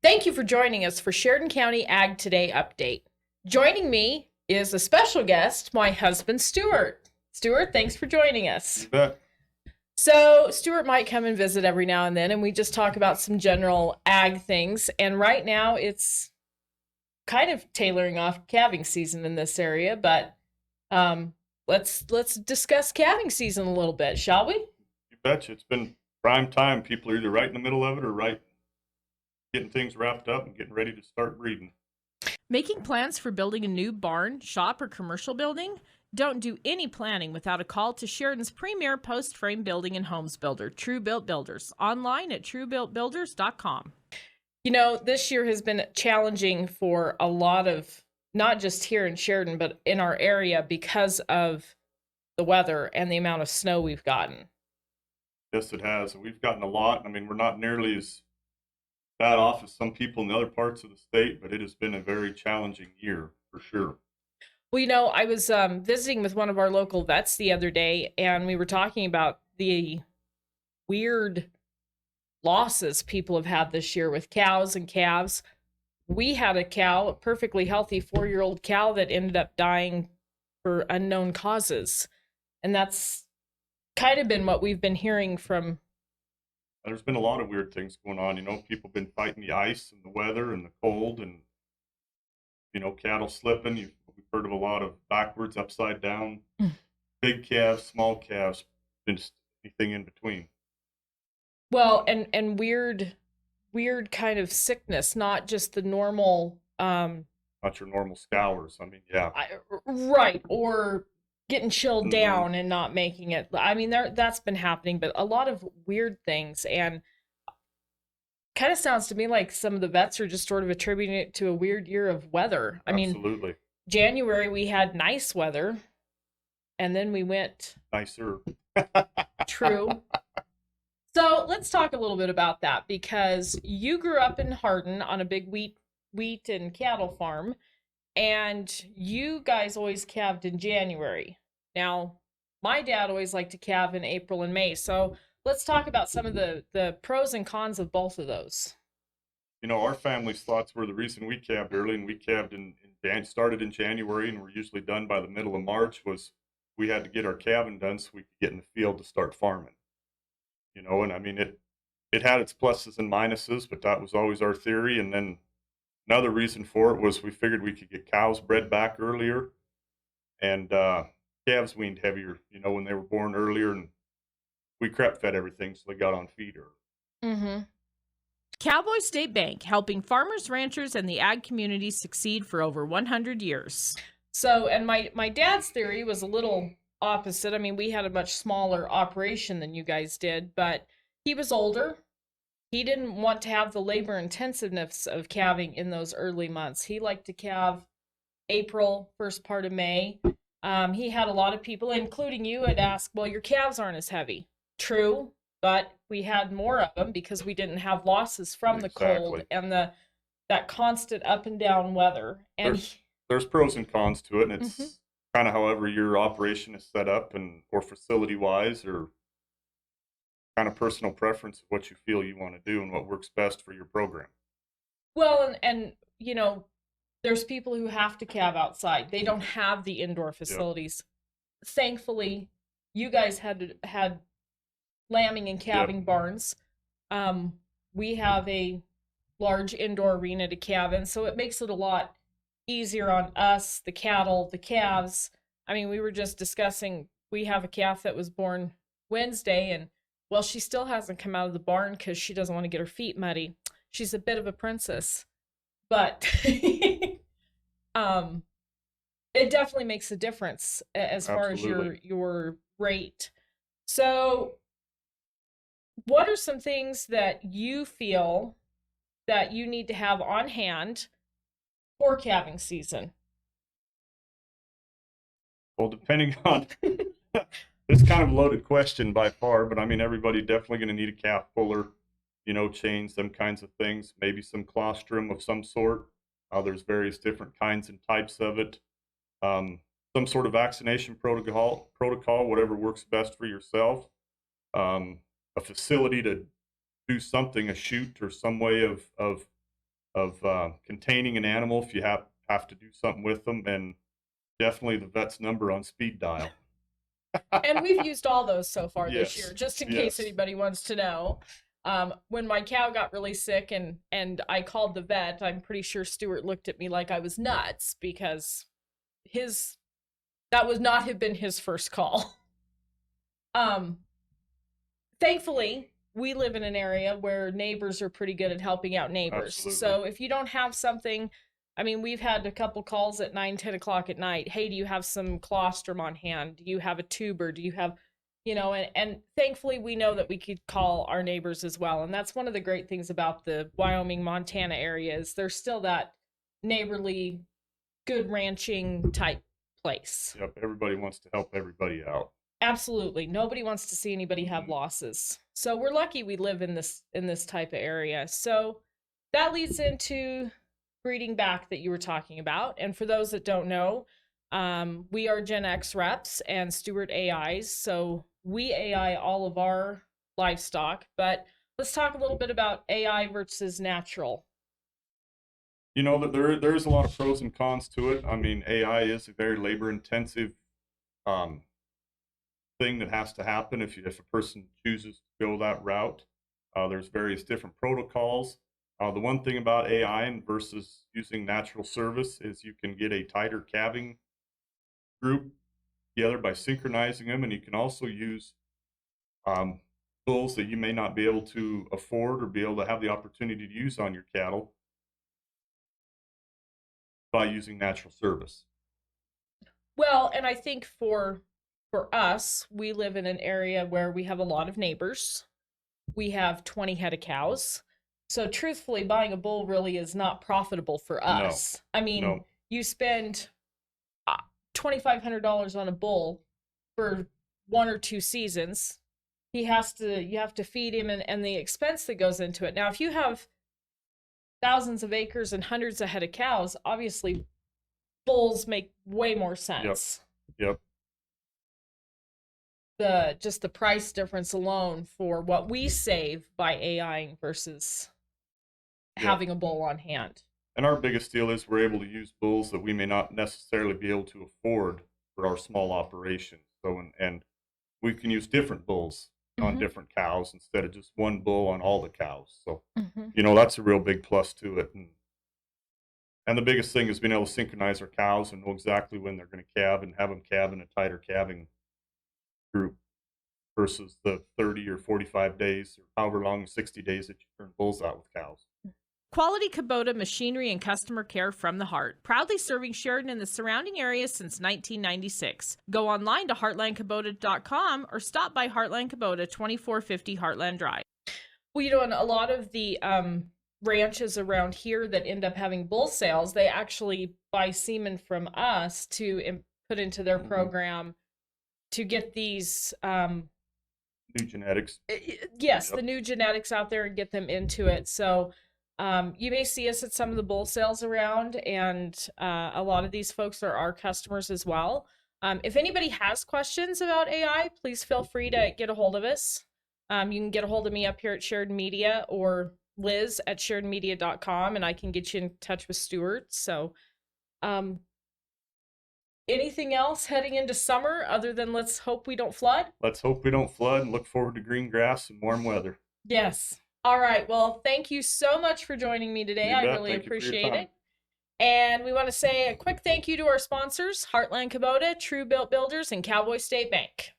Thank you for joining us for Sheridan County Ag Today update. Joining me is a special guest, my husband, Stuart. Stuart, thanks for joining us. You bet. So, Stuart might come and visit every now and then, and we just talk about some general ag things. And right now, it's kind of tailoring off calving season in this area, but let's discuss calving season a little bit, shall we? You betcha. It's been prime time. People are either right in the middle of it or right getting things wrapped up and getting ready to start breeding. Making plans for building a new barn, shop, or commercial building? Don't do any planning without a call to Sheridan's premier post-frame building and homes builder, True Built Builders, online at truebuiltbuilders.com. You know, this year has been challenging for a lot of, not just here in Sheridan, but in our area because of the weather and the amount of snow we've gotten. Yes, it has. We've gotten a lot. I mean, we're not nearly as bad off as some people in the other parts of the state, but it has been a very challenging year for sure. Well, you know, I was visiting with one of our local vets the other day, and we were talking about the weird losses people have had this year with cows and calves. We had a cow, a perfectly healthy 4-year-old cow, that ended up dying for unknown causes. And that's kind of been what we've been hearing from. There's been a lot of weird things going on. People have been fighting the ice and the weather and the cold and, cattle slipping. We've heard of a lot of backwards, upside down, big calves, small calves, and just anything in between. Well, and weird kind of sickness, not just the normal Not your normal scours. I mean, yeah. Right, or getting chilled down and not making it. I mean, that's been happening, but a lot of weird things, and kind of sounds to me like some of the vets are just sort of attributing it to a weird year of weather. I mean, Absolutely. January we had nice weather, and then we went Nicer. true. So let's talk a little bit about that, because you grew up in Hardin on a big wheat and cattle farm, and you guys always calved in January. Now, my dad always liked to calve in April and May. So let's talk about some of the pros and cons of both of those. Our family's thoughts were the reason we calved early, and we calved started in January, and we're usually done by the middle of March. Was we had to get our calving done so we could get in the field to start farming. And I mean it had its pluses and minuses, but that was always our theory. And then another reason for it was we figured we could get cows bred back earlier and calves weaned heavier, when they were born earlier, and we crep fed everything so they got on feed early. Mm-hmm. Cowboy State Bank, helping farmers, ranchers, and the ag community succeed for over 100 years. So, and my dad's theory was a little opposite. I mean, we had a much smaller operation than you guys did, but he was older. He didn't want to have the labor intensiveness of calving in those early months. He liked to calve April, first part of May. He had a lot of people, including you, had asked, well, your calves aren't as heavy. True, but we had more of them because we didn't have losses from the cold and that constant up and down weather. And there's pros and cons to it, and it's kind of however your operation is set up, and or facility wise, or kind of personal preference of what you feel you want to do and what works best for your program. Well, and there's people who have to calve outside. They don't have the indoor facilities. Yep. Thankfully, you guys had lambing and calving barns. We have a large indoor arena to calve in, so it makes it a lot easier on us, the cattle, the calves. I mean, we were just discussing, we have a calf that was born Wednesday, and well, she still hasn't come out of the barn because she doesn't want to get her feet muddy. She's a bit of a princess, but it definitely makes a difference as far as your rate. So what are some things that you feel that you need to have on hand for calving season? Well, depending on it's kind of a loaded question by far, but I mean, everybody definitely going to need a calf puller, chains, them kinds of things, maybe some colostrum of some sort. There's various different kinds and types of it. Some sort of vaccination protocol, whatever works best for yourself. A facility to do something, a chute or some way of containing an animal if you have to do something with them, and definitely the vet's number on speed dial. And we've used all those so far this Yes. year, just in Yes. case anybody wants to know. When my cow got really sick and I called the vet, I'm pretty sure Stuart looked at me like I was nuts, because that would not have been his first call. Thankfully, we live in an area where neighbors are pretty good at helping out neighbors. Absolutely. So if you don't have something, I mean, we've had a couple calls at 9, 10 o'clock at night. Hey, do you have some colostrum on hand? Do you have a tuber? Do you have, and thankfully we know that we could call our neighbors as well. And that's one of the great things about the Wyoming, Montana area is there's still that neighborly, good ranching type place. Yep. Everybody wants to help everybody out. Absolutely. Nobody wants to see anybody have losses. So we're lucky we live in this type of area. So that leads into breeding back that you were talking about. And for those that don't know, we are Gen X reps and Stewart AIs. So we AI all of our livestock, but let's talk a little bit about AI versus natural. There's a lot of pros and cons to it. I mean, AI is a very labor intensive thing that has to happen if a person chooses to go that route. There's various different protocols. The one thing about AI versus using natural service is you can get a tighter calving group together by synchronizing them, and you can also use bulls that you may not be able to afford or be able to have the opportunity to use on your cattle by using natural service. Well, and I think for us, we live in an area where we have a lot of neighbors. We have 20 head of cows. So truthfully, buying a bull really is not profitable for us. No. I mean, No. You spend $2,500 on a bull for 1 or 2 seasons. You have to feed him and the expense that goes into it. Now, if you have thousands of acres and hundreds of head of cows, obviously bulls make way more sense. Yep. Just the price difference alone for what we save by AIing versus having a bull on hand. And our biggest deal is we're able to use bulls that we may not necessarily be able to afford for our small operation. So, and we can use different bulls on different cows instead of just one bull on all the cows. So, that's a real big plus to it. And the biggest thing is being able to synchronize our cows and know exactly when they're going to calve and have them calve in a tighter calving group versus the 30 or 45 days or however long, 60 days that you turn bulls out with cows. Quality Kubota machinery and customer care from the heart. Proudly serving Sheridan and the surrounding area since 1996. Go online to heartlandkubota.com or stop by Heartland Kubota, 2450 Heartland Drive. Well, and a lot of the ranches around here that end up having bull sales, they actually buy semen from us to put into their program to get these new genetics. Yes, the new genetics out there and get them into it. So you may see us at some of the bull sales around, and a lot of these folks are our customers as well. If anybody has questions about AI, please feel free to get a hold of us. You can get a hold of me up here at Sheridan Media or Liz at SheridanMedia.com, and I can get you in touch with Stuart. So anything else heading into summer other than let's hope we don't flood? Let's hope we don't flood and look forward to green grass and warm weather. Yes. All right. Well, thank you so much for joining me today. I really appreciate it. And we want to say a quick thank you to our sponsors, Heartland Kubota, True Built Builders, and Cowboy State Bank.